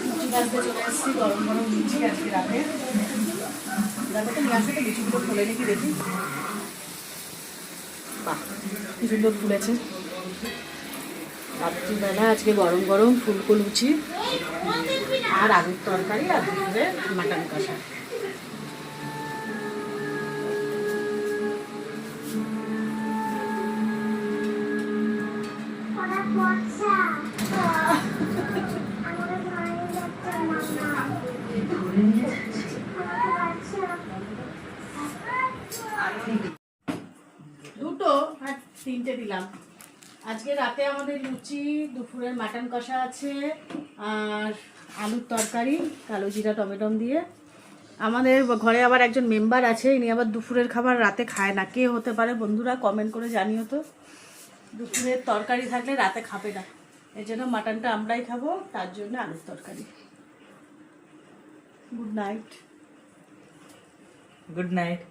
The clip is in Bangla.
লুচি বাঁধতে চলে এসেছি, গরম গরম লুচি আজকে রাতে। রাতে তো নিয়ে আসবে, তো লুচিগুলো খুলে নাকি দেখি। বাহ, কি সুন্দর ফুলেছে। রাত্রিবেলা আজকে গরম গরম ফুলকো লুচি আর আলুর তরকারি আর দুপুরে মাটন কষা। দুটো আর তিনটে দিলাম। আজকে রাতে আমাদের লুচি, দুপুরের মাটন কষা আছে আর আলুর তরকারি কালো জিরা টমেটো দিয়ে। আমাদের ঘরে আবার একজন মেম্বার আছে, ইনি আবার দুপুরের খাবার রাতে খায় না। কে হতে পারে বন্ধুরা, কমেন্ট করে জানিও তো। দুপুরের তরকারি থাকলে রাতে খাবে না, এই জন্য মাটনটা আমরাই খাবো, তার জন্য আলুর তরকারি। Good night. Good night.